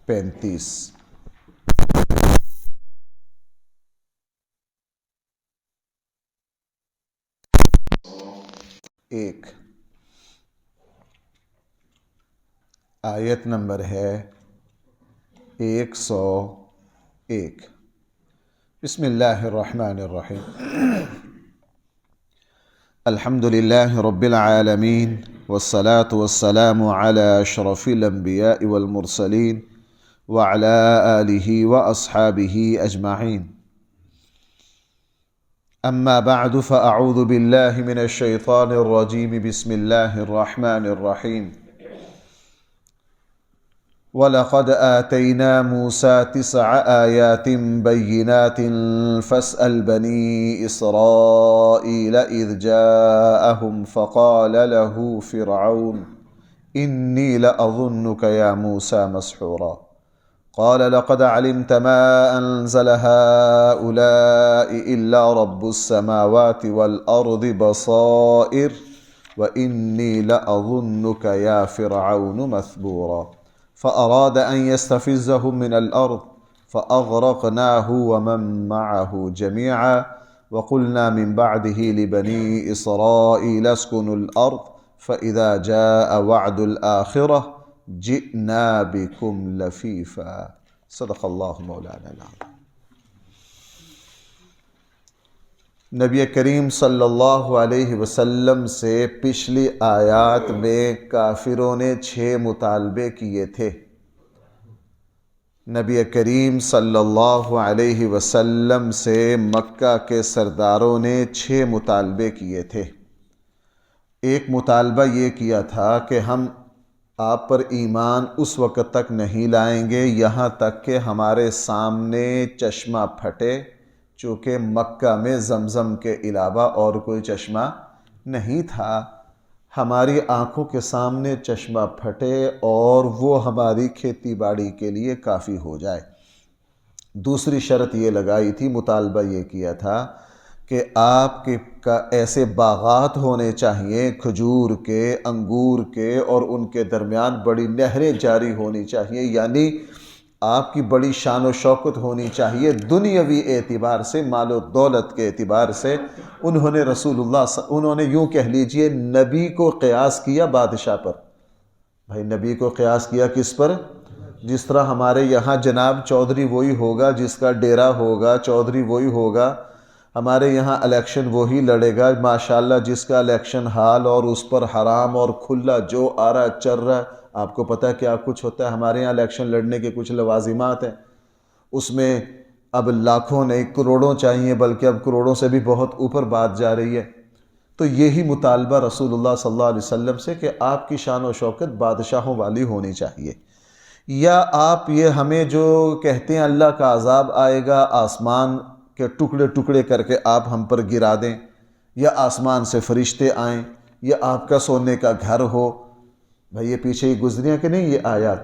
35 1 آیت نمبر ہے 101 بسم اللہ الرحمن الرحیم الحمد للہ رب العالمین والصلاة والسلام على اشرف الانبیاء والمرسلین وعلى آلہ واصحابہ اجمعین اما بعد فاعوذ باللہ من الشیطان الرجیم بسم اللہ الرحمن الرحیم وَلَقَدْ آتَيْنَا مُوسَى 9 آيَاتٍ بَيِّنَاتٍ فَاسْأَلْ بَنِي إِسْرَائِيلَ إِذْ جَاءَهُمْ فَقَالَ لَهُ فِرْعَوْنُ إِنِّي لَأَظُنُّكَ يَا مُوسَى مَسْحُورًا قَالَ لَقَدْ عَلِمْتَ مَا أَنزَلَ هَؤُلَاءِ إِلَّا رَبُّ السَّمَاوَاتِ وَالْأَرْضِ بَصَائِرَ وَإِنِّي لَأَظُنُّكَ يَا فِرْعَوْنُ مَثْبُورًا فأراد أن يستفزهم من الأرض فأغرقناه ومن معه جميعا وقلنا من بعده لبني إسرائيل اسكنوا الأرض فإذا جاء وعد الآخرة جئنا بكم لفيفا صدق اللہ مولانا العظیم۔ نبی کریم صلی اللہ علیہ وسلم سے پچھلی آیات میں کافروں نے 6 مطالبے کیے تھے۔ نبی کریم صلی اللہ علیہ وسلم سے مکہ کے سرداروں نے 6 مطالبے کیے تھے۔ ایک مطالبہ یہ کیا تھا کہ ہم آپ پر ایمان اس وقت تک نہیں لائیں گے یہاں تک کہ ہمارے سامنے چشمہ پھٹے، چونکہ مکہ میں زمزم کے علاوہ اور کوئی چشمہ نہیں تھا۔ ہماری آنکھوں کے سامنے چشمہ پھٹے اور وہ ہماری کھیتی باڑی کے لیے کافی ہو جائے۔ دوسری شرط یہ لگائی تھی، مطالبہ یہ کیا تھا کہ آپ کے ایسے باغات ہونے چاہیے کھجور کے، انگور کے، اور ان کے درمیان بڑی نہریں جاری ہونی چاہیے، یعنی آپ کی بڑی شان و شوکت ہونی چاہیے دنیاوی اعتبار سے، مال و دولت کے اعتبار سے۔ انہوں نے یوں کہہ لیجئے نبی کو قیاس کیا بادشاہ پر۔ بھائی نبی کو قیاس کیا کس پر؟ جس طرح ہمارے یہاں جناب چودھری وہی ہوگا جس کا ڈیرا ہوگا، چودھری وہی ہوگا، ہمارے یہاں الیکشن وہی لڑے گا ماشاءاللہ جس کا الیکشن ہال اور اس پر حرام اور کھلا جو آ رہا چل رہا ہے۔ آپ کو پتہ ہے کیا کچھ ہوتا ہے؟ ہمارے یہاں الیکشن لڑنے کے کچھ لوازمات ہیں، اس میں اب لاکھوں نہیں کروڑوں چاہیے، بلکہ اب کروڑوں سے بھی بہت اوپر بات جا رہی ہے۔ تو یہی مطالبہ رسول اللہ صلی اللہ علیہ وسلم سے کہ آپ کی شان و شوکت بادشاہوں والی ہونی چاہیے، یا آپ یہ ہمیں جو کہتے ہیں اللہ کا عذاب آئے گا آسمان کے ٹکڑے ٹکڑے کر کے آپ ہم پر گرا دیں، یا آسمان سے فرشتے آئیں، یا آپ کا سونے کا گھر ہو۔ بھائی یہ پیچھے ہی گزریاں کہ نہیں یہ آیات؟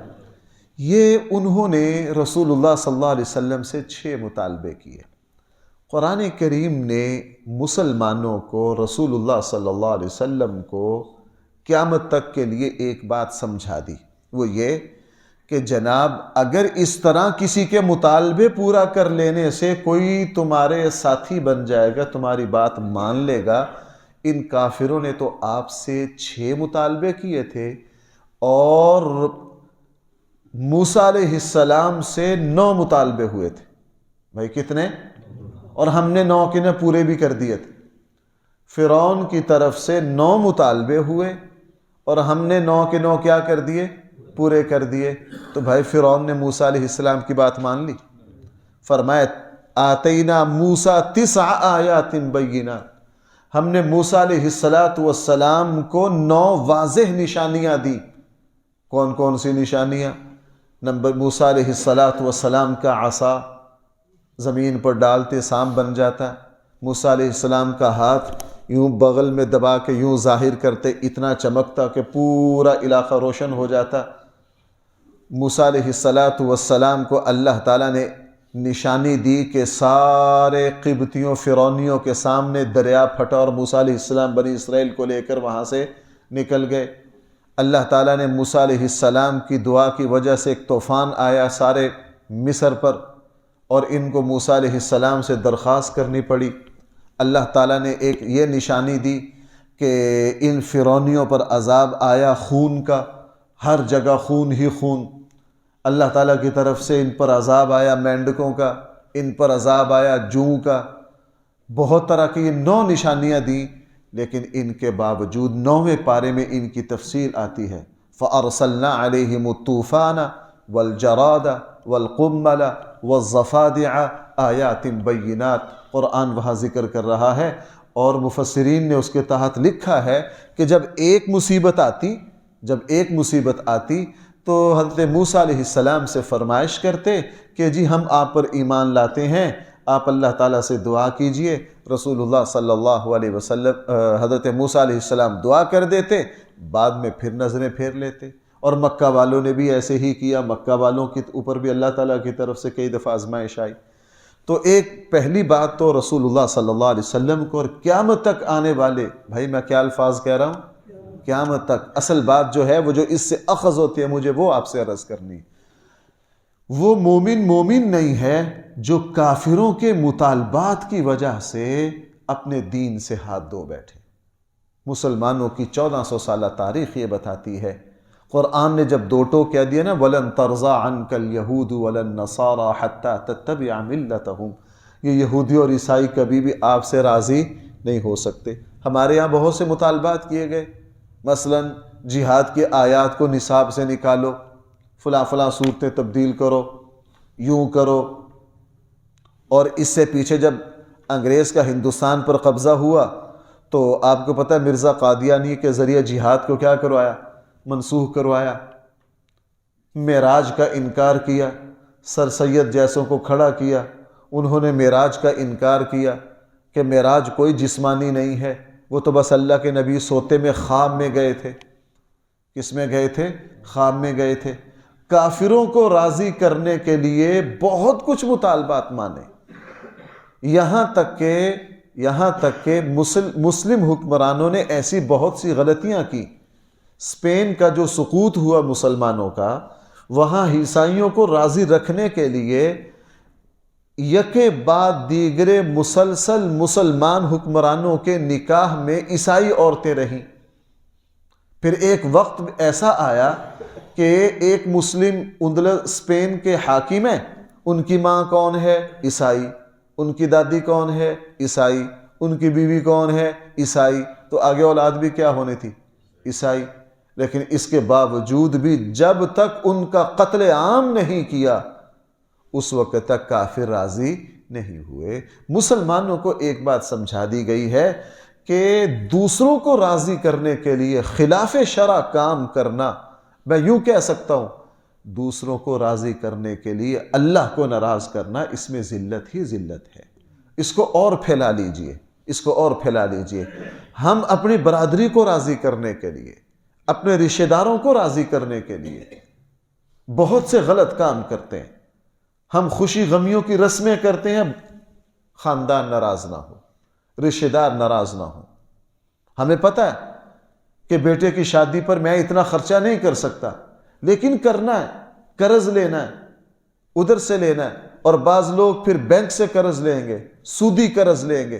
یہ انہوں نے رسول اللہ صلی اللہ علیہ وسلم سے 6 مطالبے کیے۔ قرآن کریم نے مسلمانوں کو، رسول اللہ صلی اللہ علیہ وسلم کو قیامت تک کے لیے ایک بات سمجھا دی، وہ یہ کہ جناب اگر اس طرح کسی کے مطالبے پورا کر لینے سے کوئی تمہارے ساتھی بن جائے گا، تمہاری بات مان لے گا۔ ان کافروں نے تو آپ سے 6 مطالبے کیے تھے اور موسیٰ علیہ السلام سے 9 مطالبے ہوئے تھے۔ بھائی کتنے؟ اور ہم نے 9 کے 9 پورے بھی کر دیے تھے۔ فرعون کی طرف سے 9 مطالبے ہوئے اور ہم نے 9 کے 9 کیا کر دیے؟ پورے کر دیے۔ تو بھائی فرعون نے موسیٰ علیہ السلام کی بات مان لی؟ فرمایا آتینا موسیٰ 9 آیات بینات، ہم نے موسیٰ علیہ السلام کو 9 واضح نشانیاں دی۔ کون کون سی نشانیاں؟ نمبر، موسیٰ علیہ السلام کا عصا زمین پر ڈالتے سانپ بن جاتا، موسیٰ علیہ السلام کا ہاتھ یوں بغل میں دبا کے یوں ظاہر کرتے اتنا چمکتا کہ پورا علاقہ روشن ہو جاتا۔ موسیٰ علیہ السلام کو اللہ تعالیٰ نے نشانی دی کہ سارے قبطیوں فرعونیوں کے سامنے دریا پھٹا اور موسیٰ علیہ السلام بنی اسرائیل کو لے کر وہاں سے نکل گئے۔ اللہ تعالیٰ نے موسیٰ علیہ السلام کی دعا کی وجہ سے ایک طوفان آیا سارے مصر پر، اور ان کو موسیٰ علیہ السلام سے درخواست کرنی پڑی۔ اللہ تعالیٰ نے ایک یہ نشانی دی کہ ان فرعونیوں پر عذاب آیا خون کا، ہر جگہ خون ہی خون۔ اللہ تعالیٰ کی طرف سے ان پر عذاب آیا مینڈکوں کا، ان پر عذاب آیا جوں کا، بہت طرح کی 9 نشانیاں دیں، لیکن ان کے باوجود 9ویں پارے میں ان کی تفصیل آتی ہے۔ فَأَرْسَلْنَا عَلَيْهِمُ الطُّوفَانَ وَالْجَرَادَ وَالْقُمَّلَ وَالضَّفَادِعَ آیَاتٍ بَيِّنَاتٍ، قرآن وہاں ذکر کر رہا ہے، اور مفسرین نے اس کے تحت لکھا ہے کہ جب ایک مصیبت آتی تو حضرت موسیٰ علیہ السلام سے فرمائش کرتے کہ جی ہم آپ پر ایمان لاتے ہیں، آپ اللہ تعالیٰ سے دعا کیجئے۔ رسول اللہ صلی اللہ علیہ وسلم حضرت موسیٰ علیہ السلام دعا کر دیتے، بعد میں پھر نظریں پھیر لیتے۔ اور مکہ والوں نے بھی ایسے ہی کیا، مکہ والوں کے اوپر بھی اللہ تعالیٰ کی طرف سے کئی دفعہ آزمائش آئی۔ تو ایک پہلی بات تو رسول اللہ صلی اللہ علیہ وسلم کو اور قیامت تک آنے والے، بھائی میں کیا الفاظ کہہ رہا ہوں، قیامت تک، اصل بات جو ہے وہ جو اس سے اخذ ہوتی ہے مجھے وہ آپ سے عرض کرنی۔ وہ مومن نہیں ہے جو کافروں کے مطالبات کی وجہ سے اپنے دین سے ہاتھ دھو بیٹھے۔ مسلمانوں کی 1400 سالہ تاریخ یہ بتاتی ہے، قرآن نے جب دو ٹوک کہہ دیا نا، وَلَن تَرْضَىٰ عَنْكَ الْيَهُودُ وَلَا النَّصَارَىٰ حَتَّىٰ تَتَّبِعَ مِلَّتَهُمْ، یہ یہودی اور عیسائی کبھی بھی آپ سے راضی نہیں ہو سکتے۔ ہمارے یہاں بہت سے مطالبات کیے گئے، مثلا جہاد کی آیات کو نصاب سے نکالو، فلاں صورتیں تبدیل کرو، یوں کرو۔ اور اس سے پیچھے جب انگریز کا ہندوستان پر قبضہ ہوا تو آپ کو پتہ ہے مرزا قادیانی کے ذریعے جہاد کو کیا کروایا، منسوخ کروایا، معراج کا انکار کیا، سر سید جیسوں کو کھڑا کیا، انہوں نے معراج کا انکار کیا کہ معراج کوئی جسمانی نہیں ہے، وہ تو بس اللہ کے نبی سوتے میں خواب میں گئے تھے۔ کس میں گئے تھے؟ خواب میں گئے تھے۔ کافروں کو راضی کرنے کے لیے بہت کچھ مطالبات مانے، یہاں تک کہ مسلم حکمرانوں نے ایسی بہت سی غلطیاں کی۔ اسپین کا جو سقوط ہوا مسلمانوں کا، وہاں عیسائیوں کو راضی رکھنے کے لیے یکے بعد دیگرے مسلسل مسلمان حکمرانوں کے نکاح میں عیسائی عورتیں رہیں۔ پھر ایک وقت ایسا آیا کہ ایک مسلم اسپین کے حاکم ہیں، ان کی ماں کون ہے؟ عیسائی، ان کی دادی کون ہے؟ عیسائی، ان کی بیوی کون ہے؟ عیسائی، تو آگے اولاد بھی کیا ہونی تھی؟ عیسائی۔ لیکن اس کے باوجود بھی جب تک ان کا قتل عام نہیں کیا اس وقت تک کافر راضی نہیں ہوئے۔ مسلمانوں کو ایک بات سمجھا دی گئی ہے کہ دوسروں کو راضی کرنے کے لیے خلاف شرع کام کرنا، میں یوں کہہ سکتا ہوں دوسروں کو راضی کرنے کے لیے اللہ کو ناراض کرنا، اس میں ذلت ہی ذلت ہے۔ اس کو اور پھیلا لیجئے، ہم اپنی برادری کو راضی کرنے کے لیے، اپنے رشتہ داروں کو راضی کرنے کے لیے بہت سے غلط کام کرتے ہیں۔ ہم خوشی غمیوں کی رسمیں کرتے ہیں، خاندان ناراض نہ ہو، رشتہ دار ناراض نہ ہو۔ ہمیں پتہ ہے کہ بیٹے کی شادی پر میں اتنا خرچہ نہیں کر سکتا، لیکن کرنا ہے، قرض لینا ہے، ادھر سے لینا ہے، اور بعض لوگ پھر بینک سے قرض لیں گے، سودی قرض لیں گے۔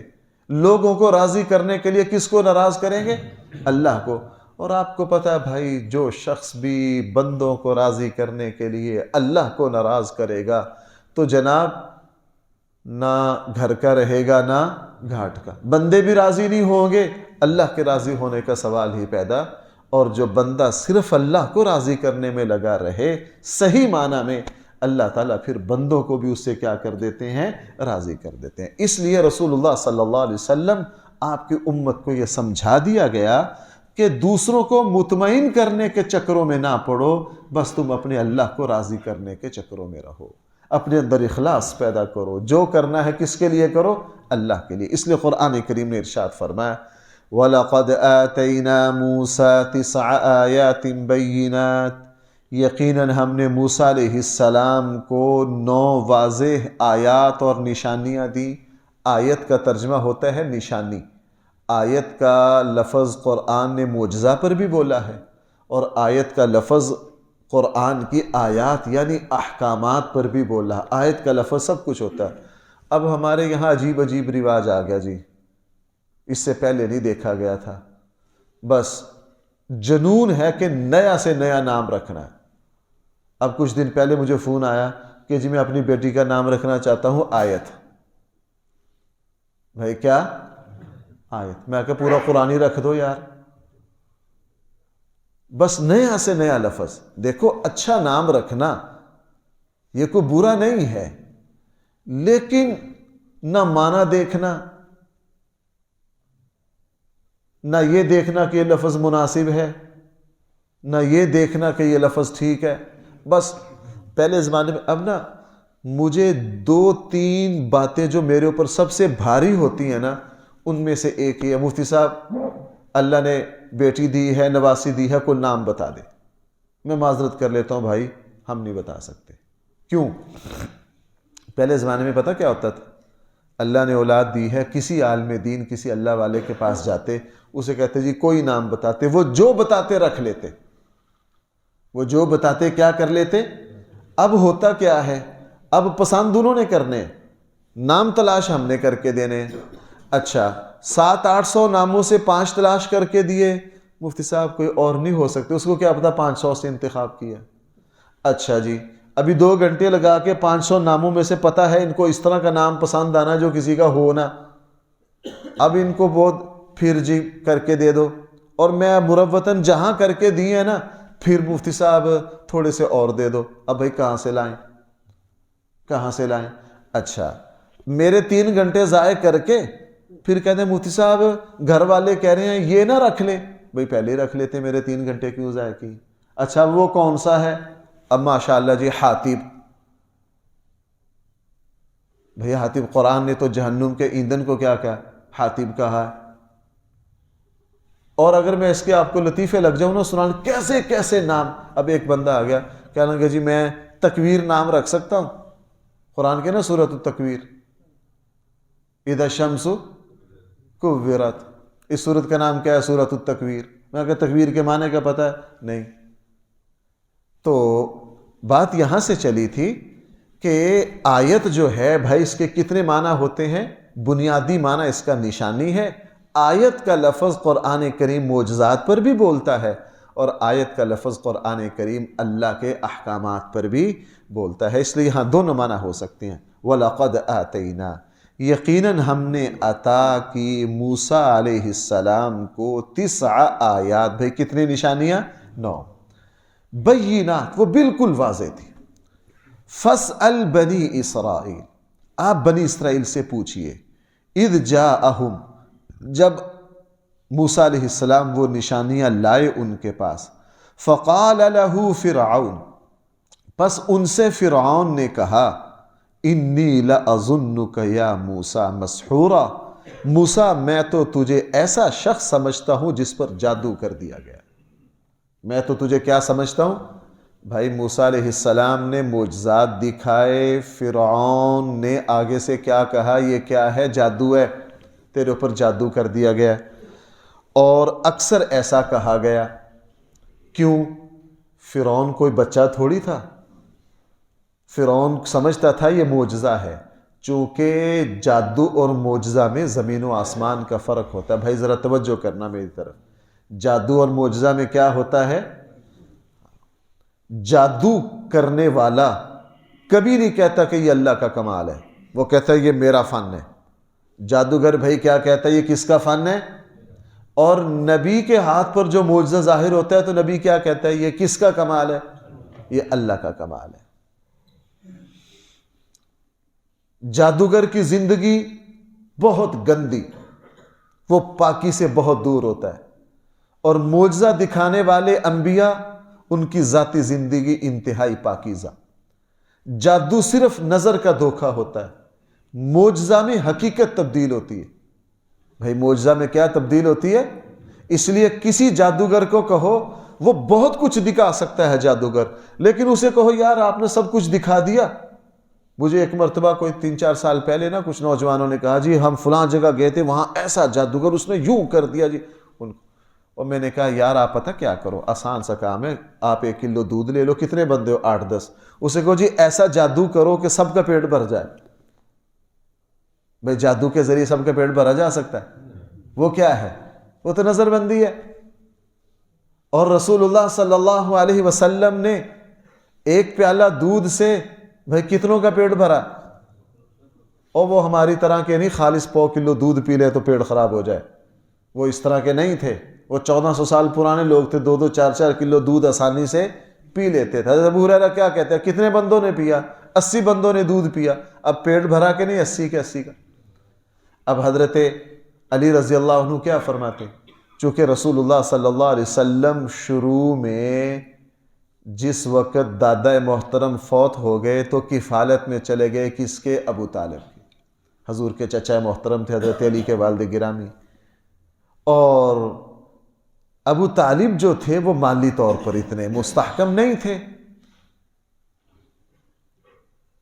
لوگوں کو راضی کرنے کے لیے کس کو ناراض کریں گے؟ اللہ کو۔ اور آپ کو پتہ ہے بھائی، جو شخص بھی بندوں کو راضی کرنے کے لیے اللہ کو ناراض کرے گا تو جناب نہ گھر کا رہے گا نہ گھاٹ کا۔ بندے بھی راضی نہیں ہوں گے، اللہ کے راضی ہونے کا سوال ہی پیدا۔ اور جو بندہ صرف اللہ کو راضی کرنے میں لگا رہے، صحیح معنی میں اللہ تعالیٰ پھر بندوں کو بھی اس سے کیا کر دیتے ہیں؟ راضی کر دیتے ہیں۔ اس لیے رسول اللہ صلی اللہ علیہ وسلم آپ کی امت کو یہ سمجھا دیا گیا کہ دوسروں کو مطمئن کرنے کے چکروں میں نہ پڑو، بس تم اپنے اللہ کو راضی کرنے کے چکروں میں رہو، اپنے اندر اخلاص پیدا کرو، جو کرنا ہے کس کے لیے کرو؟ اللہ کے لیے۔ اس لیے قرآن کریم نے ارشاد فرمایا وَلَقَدْ آتَيْنَا مُوسَىٰ 9 آیَاتٍ بَيِّنَاتٍ، یقیناً ہم نے موسیٰ علیہ السلام کو 9 واضح آیات اور نشانیاں دیں۔ آیت کا ترجمہ ہوتا ہے نشانی۔ آیت کا لفظ قرآن نے معجزہ پر بھی بولا ہے، اور آیت کا لفظ قرآن کی آیات یعنی احکامات پر بھی بول رہا. آیت کا لفظ سب کچھ ہوتا ہے. اب ہمارے یہاں عجیب عجیب رواج آ گیا جی، اس سے پہلے نہیں دیکھا گیا تھا. بس جنون ہے کہ نیا سے نیا نام رکھنا ہے. اب کچھ دن پہلے مجھے فون آیا کہ جی میں اپنی بیٹی کا نام رکھنا چاہتا ہوں آیت. بھائی کیا آیت؟ میں کہ پورا قرآن ہی رکھ دو یار. بس نیا سے نیا لفظ. دیکھو اچھا نام رکھنا یہ کوئی برا نہیں ہے، لیکن نہ معنی دیکھنا، نہ یہ دیکھنا کہ یہ لفظ مناسب ہے، نہ یہ دیکھنا کہ یہ لفظ ٹھیک ہے. بس پہلے زمانے میں، اب نا مجھے 2-3 باتیں جو میرے اوپر سب سے بھاری ہوتی ہیں نا، ان میں سے ایک ہی ہے، مفتی صاحب اللہ نے بیٹی دی ہے، نواسی دی ہے، کوئی نام بتا دے. میں معذرت کر لیتا ہوں بھائی، ہم نہیں بتا سکتے. کیوں؟ پہلے زمانے میں پتہ کیا ہوتا تھا؟ اللہ نے اولاد دی ہے، کسی عالم دین کسی اللہ والے کے پاس جاتے، اسے کہتے جی کوئی نام بتاتے، وہ جو بتاتے رکھ لیتے، وہ جو بتاتے کیا کر لیتے. اب ہوتا کیا ہے؟ اب پسند انہوں نے کرنے، نام تلاش ہم نے کر کے دینے. اچھا 700-800 ناموں سے 5 تلاش کر کے دیے، مفتی صاحب کوئی اور نہیں ہو سکتے، اس کو کیا پتا 500 سے انتخاب کیا. اچھا جی ابھی 2 گھنٹے لگا کے 500 ناموں میں سے پتا ہے ان کو اس طرح کا نام پسند آنا جو کسی کا ہو نا. اب ان کو بہت پھر جی کر کے دے دو، اور میں مروتاً جہاں کر کے دی ہے نا، پھر مفتی صاحب تھوڑے سے اور دے دو. اب بھائی کہاں سے لائیں، کہاں سے لائیں؟ اچھا میرے 3 گھنٹے ضائع کر کے پھر کہتے ہیں مفتی صاحب گھر والے کہہ رہے ہیں یہ نہ رکھ لیں. بھائی پہلے ہی رکھ لیتے، میرے 3 گھنٹے کیوں ضائع کی؟ اچھا وہ کون سا ہے؟ اب ماشاءاللہ جی حاتب. بھئی حاتب، قرآن نے تو جہنم کے ایندھن کو کیا کہا؟ حاتب کہا ہے. اور اگر میں اس کے آپ کو لطیفے لگ جاؤں نا سنان، کیسے کیسے نام. اب ایک بندہ آ گیا کہنا کہ جی میں تکویر نام رکھ سکتا ہوں. قرآن کے نا سورۃ التکویر، اذا الشمس کورت، اس سورت کا نام کیا ہے؟ سورۃ التکویر. میں کہ تکویر کے معنی کا پتہ ہے؟ نہیں. تو بات یہاں سے چلی تھی کہ آیت جو ہے بھائی اس کے کتنے معنی ہوتے ہیں. بنیادی معنی اس کا نشانی ہے. آیت کا لفظ قرآن کریم معجزات پر بھی بولتا ہے، اور آیت کا لفظ قرآن کریم اللہ کے احکامات پر بھی بولتا ہے. اس لیے یہاں دونوں معنی ہو سکتے ہیں. وَلَقَدْ آتَيْنَا، یقیناً ہم نے عطا کی موسیٰ علیہ السلام کو 9 آیات. بھائی کتنی نشانیاں؟ 9 بینات، وہ بالکل واضح تھی. فَاسْأَلْ بَنِي إِسْرَائِيل، آپ بنی اسرائیل سے پوچھئے. اِذْ جَاءَهُمْ، جب موسیٰ علیہ السلام وہ نشانیاں لائے ان کے پاس. فَقَالَ لَهُ فِرْعَوْنُ، پس ان سے فرعون نے کہا انی لَأَظُنُّكَ یا موسیٰ مسحورا، موسیٰ میں تو تجھے ایسا شخص سمجھتا ہوں جس پر جادو کر دیا گیا. میں تو تجھے کیا سمجھتا ہوں؟ بھائی موسیٰ علیہ السلام نے معجزات دکھائے، فرعون نے آگے سے کیا کہا؟ یہ کیا ہے؟ جادو ہے، تیرے اوپر جادو کر دیا گیا. اور اکثر ایسا کہا گیا. کیوں؟ فرعون کوئی بچہ تھوڑی تھا. فرعون سمجھتا تھا یہ معجزہ ہے، چونکہ جادو اور معجزہ میں زمین و آسمان کا فرق ہوتا ہے. بھائی ذرا توجہ کرنا میری طرف. جادو اور معجزہ میں کیا ہوتا ہے؟ جادو کرنے والا کبھی نہیں کہتا کہ یہ اللہ کا کمال ہے، وہ کہتا ہے یہ میرا فن ہے. جادوگر بھائی کیا کہتا ہے؟ یہ کس کا فن ہے؟ اور نبی کے ہاتھ پر جو معجزہ ظاہر ہوتا ہے تو نبی کیا کہتا ہے؟ یہ کس کا کمال ہے؟ یہ اللہ کا کمال ہے. جادوگر کی زندگی بہت گندی، وہ پاکی سے بہت دور ہوتا ہے. اور معجزہ دکھانے والے انبیاء، ان کی ذاتی زندگی انتہائی پاکیزہ. جادو صرف نظر کا دھوکہ ہوتا ہے، معجزہ میں حقیقت تبدیل ہوتی ہے. بھائی معجزہ میں کیا تبدیل ہوتی ہے؟ اس لیے کسی جادوگر کو کہو، وہ بہت کچھ دکھا سکتا ہے جادوگر، لیکن اسے کہو یار آپ نے سب کچھ دکھا دیا. مجھے ایک مرتبہ کوئی 3-4 سال پہلے نا کچھ نوجوانوں نے کہا جی ہم فلاں جگہ گئے تھے، وہاں ایسا جادوگر اس نے یوں کر دیا جی ان کو. اور میں نے کہا یار آپ پتہ کیا کرو، آسان سا کام ہے، آپ 1 کلو دودھ لے لو، کتنے بندے ہو 8-10، اسے کہو جی ایسا جادو کرو کہ سب کا پیٹ بھر جائے۔ بھئی جادو کے ذریعے سب کا پیٹ بھرا جا سکتا ہے؟ وہ کیا ہے؟ وہ تو نظر بندی ہے۔ اور رسول اللہ صلی اللہ علیہ وسلم نے 1 پیالہ دودھ سے بھئی کتنوں کا پیٹ بھرا؟ اور وہ ہماری طرح کے نہیں خالص 1 کلو دودھ پی لے تو پیٹ خراب ہو جائے، وہ اس طرح کے نہیں تھے، وہ 1400 سال پرانے لوگ تھے، 2-2 4-4 کلو دودھ آسانی سے پی لیتے تھے۔ حضرت ابو ہریرہ کیا کہتے ہیں؟ کتنے بندوں نے پیا؟ 80 بندوں نے دودھ پیا۔ اب پیٹ بھرا کہ نہیں 80 کے 80 کا؟ اب حضرت علی رضی اللہ عنہ کیا فرماتے ہیں؟ چونکہ رسول اللہ صلی اللہ علیہ وسلم شروع میں جس وقت دادا محترم فوت ہو گئے تو کفالت میں چلے گئے کس کے؟ ابو طالب کی۔ حضور کے چچا محترم تھے حضرت علی کے والد گرامی، اور ابو طالب جو تھے وہ مالی طور پر اتنے مستحکم نہیں تھے۔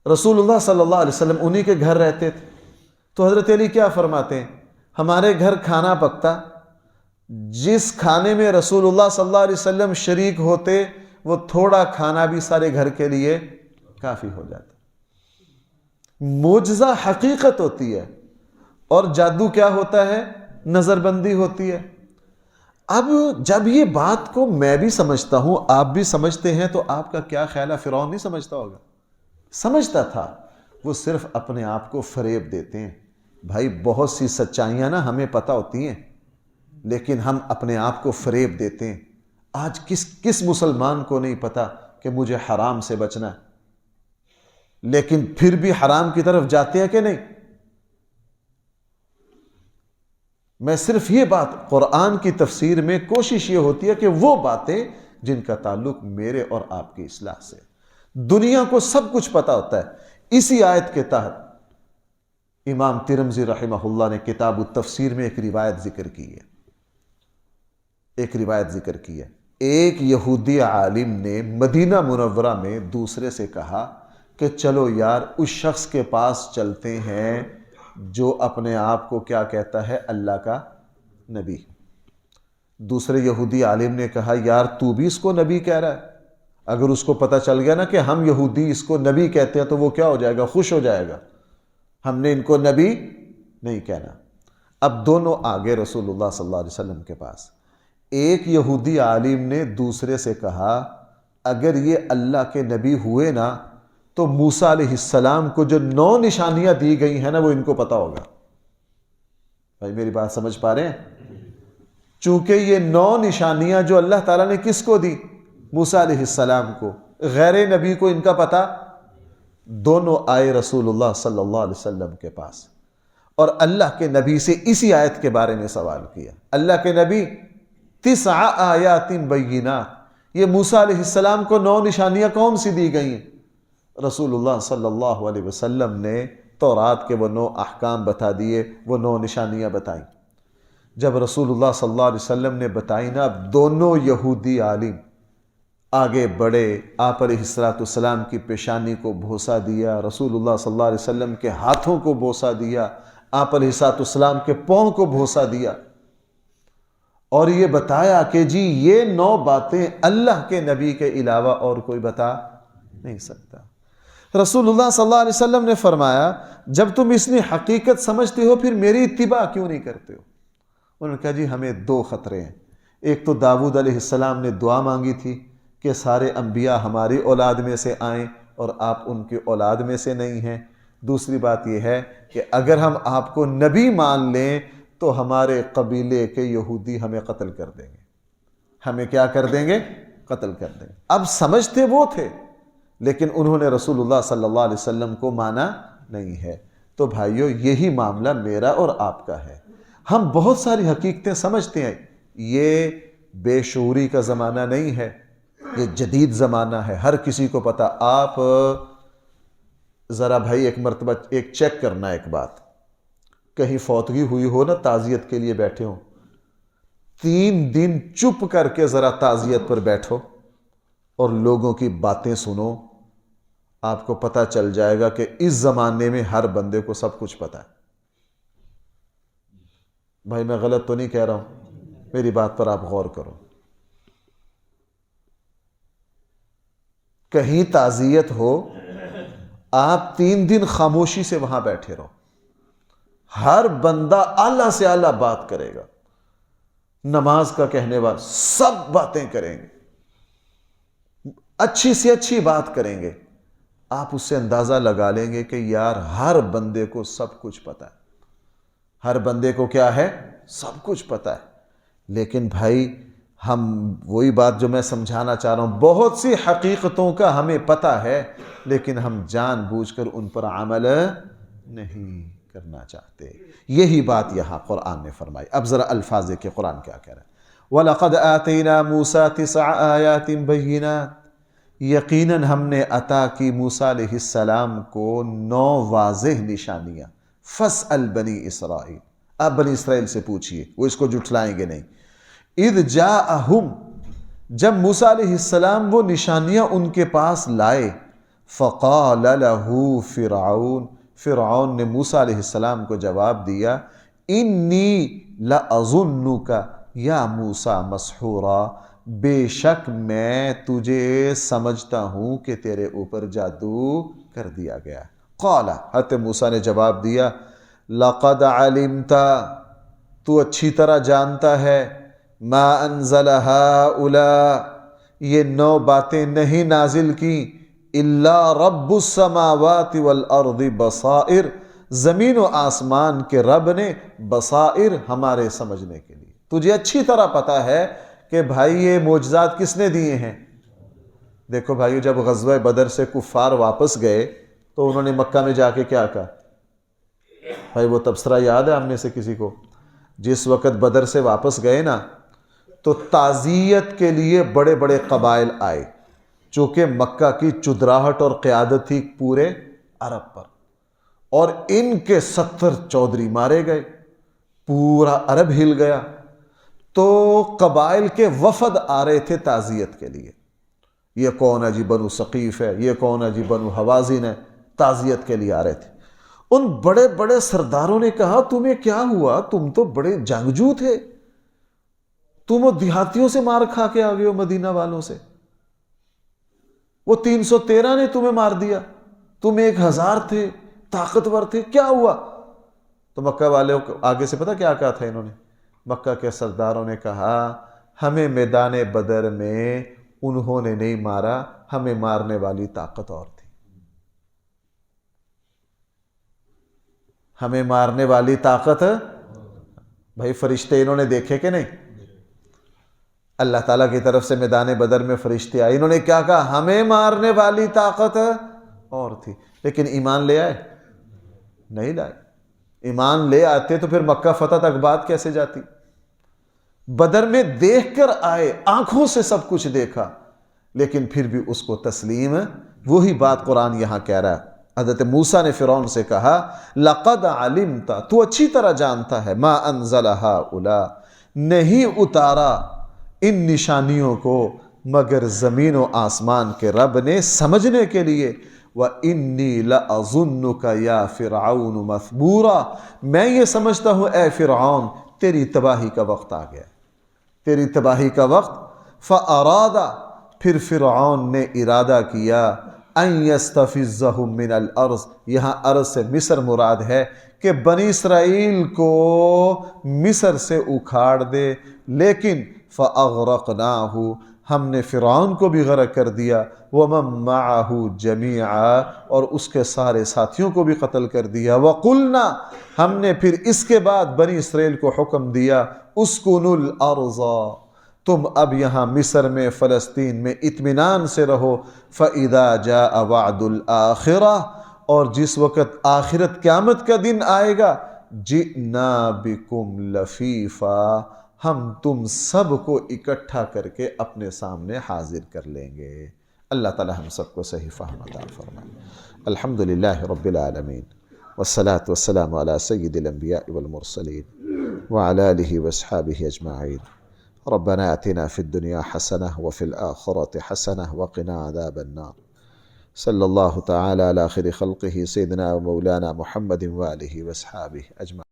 رسول اللہ صلی اللہ علیہ وسلم انہی کے گھر رہتے تھے، تو حضرت علی کیا فرماتے ہیں؟ ہمارے گھر کھانا پکتا، جس کھانے میں رسول اللہ صلی اللہ علیہ وسلم شریک ہوتے وہ تھوڑا کھانا بھی سارے گھر کے لیے کافی ہو جاتا۔ معجزہ حقیقت ہوتی ہے، اور جادو کیا ہوتا ہے؟ نظر بندی ہوتی ہے۔ اب جب یہ بات کو میں بھی سمجھتا ہوں، آپ بھی سمجھتے ہیں، تو آپ کا کیا خیال ہے؟ فرعون نہیں سمجھتا ہوگا؟ سمجھتا تھا۔ وہ صرف اپنے آپ کو فریب دیتے ہیں۔ بھائی بہت سی سچائیاں نا ہمیں پتہ ہوتی ہیں، لیکن ہم اپنے آپ کو فریب دیتے ہیں۔ آج کس مسلمان کو نہیں پتا کہ مجھے حرام سے بچنا ہے، لیکن پھر بھی حرام کی طرف جاتے ہیں کہ نہیں؟ میں صرف یہ بات قرآن کی تفسیر میں کوشش یہ ہوتی ہے کہ وہ باتیں جن کا تعلق میرے اور آپ کی اصلاح سے، دنیا کو سب کچھ پتا ہوتا ہے۔ اسی آیت کے تحت امام ترمذی رحمہ اللہ نے کتاب التفسیر میں ایک روایت ذکر کی ہے۔ ایک یہودی عالم نے مدینہ منورہ میں دوسرے سے کہا کہ چلو یار اس شخص کے پاس چلتے ہیں جو اپنے آپ کو کیا کہتا ہے؟ اللہ کا نبی۔ دوسرے یہودی عالم نے کہا یار تو بھی اس کو نبی کہہ رہا ہے، اگر اس کو پتہ چل گیا نا کہ ہم یہودی اس کو نبی کہتے ہیں تو وہ کیا ہو جائے گا؟ خوش ہو جائے گا، ہم نے ان کو نبی نہیں کہنا۔ اب دونوں آگے رسول اللہ صلی اللہ علیہ وسلم کے پاس، ایک یہودی عالم نے دوسرے سے کہا اگر یہ اللہ کے نبی ہوئے نا تو موسیٰ علیہ السلام کو جو 9 نشانیاں دی گئی ہیں نا وہ ان کو پتا ہوگا۔ بھائی میری بات سمجھ پا رہے ہیں؟ چونکہ یہ 9 نشانیاں جو اللہ تعالیٰ نے کس کو دی؟ موسیٰ علیہ السلام کو، غیر نبی کو ان کا پتا۔ دونوں آئے رسول اللہ صلی اللہ علیہ وسلم کے پاس اور اللہ کے نبی سے اسی آیت کے بارے میں سوال کیا۔ اللہ کے نبی 9 آیات بینات، یہ موسیٰ علیہ السلام کو 9 نشانیاں کون سی دی گئی ہیں؟ رسول اللہ صلی اللہ علیہ وسلم نے تورات کے وہ 9 احکام بتا دیے، وہ 9 نشانیاں بتائیں۔ جب رسول اللہ صلی اللہ علیہ وسلم نے بتائی نا، اب دونوں یہودی عالم آگے بڑھے، آپ علیہ السلام کی پیشانی کو بوسہ دیا، رسول اللہ صلی اللہ علیہ وسلم کے ہاتھوں کو بوسہ دیا، آپ علیہ السلام کے پاؤں کو بوسہ دیا، اور یہ بتایا کہ جی یہ 9 باتیں اللہ کے نبی کے علاوہ اور کوئی بتا نہیں سکتا۔ رسول اللہ صلی اللہ علیہ وسلم نے فرمایا جب تم اس نے حقیقت سمجھتے ہو پھر میری اتباع کیوں نہیں کرتے ہو؟ انہوں نے کہا جی ہمیں 2 خطرے ہیں۔ ایک تو داؤد علیہ السلام نے دعا مانگی تھی کہ سارے انبیاء ہماری اولاد میں سے آئیں اور آپ ان کی اولاد میں سے نہیں ہیں۔ دوسری بات یہ ہے کہ اگر ہم آپ کو نبی مان لیں تو ہمارے قبیلے کے یہودی ہمیں قتل کر دیں گے۔ ہمیں کیا کر دیں گے؟ قتل کر دیں گے۔ اب سمجھتے وہ تھے، لیکن انہوں نے رسول اللہ صلی اللہ علیہ وسلم کو مانا نہیں ہے۔ تو بھائیو یہی معاملہ میرا اور آپ کا ہے۔ ہم بہت ساری حقیقتیں سمجھتے ہیں، یہ بے شعوری کا زمانہ نہیں ہے، یہ جدید زمانہ ہے، ہر کسی کو پتا۔ آپ ذرا بھائی ایک مرتبہ ایک چیک کرنا، ایک بات، کہیں فوتگی ہوئی ہو نا، تعزیت کے لیے بیٹھے ہوں، 3 دن چپ کر کے ذرا تعزیت پر بیٹھو اور لوگوں کی باتیں سنو، آپ کو پتہ چل جائے گا کہ اس زمانے میں ہر بندے کو سب کچھ پتا ہے۔ بھائی میں غلط تو نہیں کہہ رہا ہوں؟ میری بات پر آپ غور کرو. کہیں تعزیت ہو، آپ 3 دن خاموشی سے وہاں بیٹھے رہو، ہر بندہ اعلیٰ سے اعلیٰ بات کرے گا، نماز کا کہنے والا سب باتیں کریں گے، اچھی سے اچھی بات کریں گے. آپ اس سے اندازہ لگا لیں گے کہ یار ہر بندے کو سب کچھ پتا ہے. ہر بندے کو کیا ہے؟ سب کچھ پتا ہے. لیکن بھائی ہم وہی بات جو میں سمجھانا چاہ رہا ہوں، بہت سی حقیقتوں کا ہمیں پتا ہے لیکن ہم جان بوجھ کر ان پر عمل نہیں کرنا چاہتے. یہی بات یہاں قرآن نے فرمائی. اب ذرا الفاظ کہ قرآن کیا کہہ رہا ہے. وَلَقَدْ آتَيْنَا مُوسَىٰ 9 آيَاتٍ بَيِّنَاتٍ، یقیناً ہم نے عطا کی موسیٰ علیہ السلام کو 9 واضح نشانیاں. فَاسْأَلْ بَنِي إِسْرَائِيل، آپ بنی اسرائیل سے پوچھئے، وہ اس کو جھٹلائیں گے نہیں. اِذْ جَاءَهُمْ، جب موسیٰ علیہ السلام وہ نشانیاں ان کے پاس لائے. فَقَالَ لَهُ فِرْعَوْنُ، فرعون نے موسیٰ علیہ السلام کو جواب دیا، اِنِّي لَأَظُنُّكَ یا موسیٰ مَسْحُورًا، بے شک میں تجھے سمجھتا ہوں کہ تیرے اوپر جادو کر دیا گیا. قال، حضرت موسیٰ نے جواب دیا، لقد علمت، تو اچھی طرح جانتا ہے، ما انزل ہؤلاء، یہ 9 باتیں نہیں نازل کی، الا رب السماوات والارض بصائر، زمین و آسمان کے رب نے بصائر ہمارے سمجھنے کے لیے. تجھے اچھی طرح پتا ہے کہ بھائی یہ معجزات کس نے دیے ہیں. دیکھو بھائی، جب غزوہ بدر سے کفار واپس گئے تو انہوں نے مکہ میں جا کے کیا کہا؟ بھائی وہ تبصرہ یاد ہے ہم میں سے کسی کو؟ جس وقت بدر سے واپس گئے نا تو تعزیت کے لیے بڑے بڑے قبائل آئے، چونکہ مکہ کی چدراہٹ اور قیادت تھی پورے عرب پر، اور ان کے 70 چودھری مارے گئے، پورا عرب ہل گیا. تو قبائل کے وفد آ رہے تھے تعزیت کے لیے. یہ کون ہے جی؟ بنو ثقیف ہے. یہ کون ہے جی؟ بنو حوازن ہے. تعزیت کے لیے آ رہے تھے. ان بڑے بڑے سرداروں نے کہا، تمہیں کیا ہوا؟ تم تو بڑے جنگجو تھے، تم وہ دیہاتیوں سے مار کھا کے آ گئے ہو، مدینہ والوں سے. وہ 313 نے تمہیں مار دیا، تم 1000 تھے، طاقتور تھے، کیا ہوا؟ تو مکہ والوں کو آگے سے پتہ کیا کہا تھا انہوں نے؟ مکہ کے سرداروں نے کہا، ہمیں میدان بدر میں انہوں نے نہیں مارا، ہمیں مارنے والی طاقت اور تھی. ہمیں مارنے والی طاقت، بھائی فرشتے انہوں نے دیکھے کہ نہیں؟ اللہ تعالیٰ کی طرف سے میدان بدر میں فرشتے آئے، انہوں نے کیا کہا؟ ہمیں مارنے والی طاقت اور تھی. لیکن ایمان لے آئے؟ نہیں لائے. ایمان لے آتے تو پھر مکہ فتح تک بات کیسے جاتی؟ بدر میں دیکھ کر آئے، آنکھوں سے سب کچھ دیکھا، لیکن پھر بھی اس کو تسلیم. وہی بات قرآن یہاں کہہ رہا ہے. حضرت موسیٰ نے فرعون سے کہا، لقد علمت، تو اچھی طرح جانتا ہے، ما انزل ہؤلاء، نہیں اتارا ان نشانیوں کو مگر زمین و آسمان کے رب نے سمجھنے کے لیے. وَإِنِّي لَأَظُنُّكَ يَا فِرْعَوْنُ مَثْبُورًا، میں یہ سمجھتا ہوں اے فرعون تیری تباہی کا وقت آ گیا، تیری تباہی کا وقت. فَأَرَادَ، پھر فرعون نے ارادہ کیا، أَن يَسْتَفِزَّهُم مِّنَ الْأَرْضِ، یہاں ارض سے مصر مراد ہے کہ بنی اسرائیل کو مصر سے اکھاڑ دے. لیکن فَأَغْرَقْنَاهُ، ہم نے فرعون کو بھی غرق کر دیا، وَمَن مَّعَهُ جَمِيعًا، اور اس کے سارے ساتھیوں کو بھی قتل کر دیا. وَقُلْنَا، ہم نے پھر اس کے بعد بنی اسرائیل کو حکم دیا، اسْكُنُوا الْأَرْضَ، تم اب یہاں مصر میں، فلسطین میں اطمینان سے رہو. فَإِذَا جَاءَ وَعْدُ الْآخِرَةِ، اور جس وقت آخرت قیامت کا دن آئے گا، جِئْنَا بِكُمْ لَفِيفًا، ہم تم سب کو اکٹھا کر کے اپنے سامنے حاضر کر لیں گے. اللہ تعالی ہم سب کو صحیح فہم عطا فرمائے. الحمدللہ رب العالمین، والصلاة والسلام علی سید الانبیاء والمرسلین وعلی آلہ واصحابہ اجمعین. ربنا آتنا فی الدنیا حسنہ وفی الآخرة حسنہ وقنا عذاب النار. صلی اللہ تعالی علی خیر خلقہ سیدنا و مولانا محمد وآلہ واصحابہ اجمعین.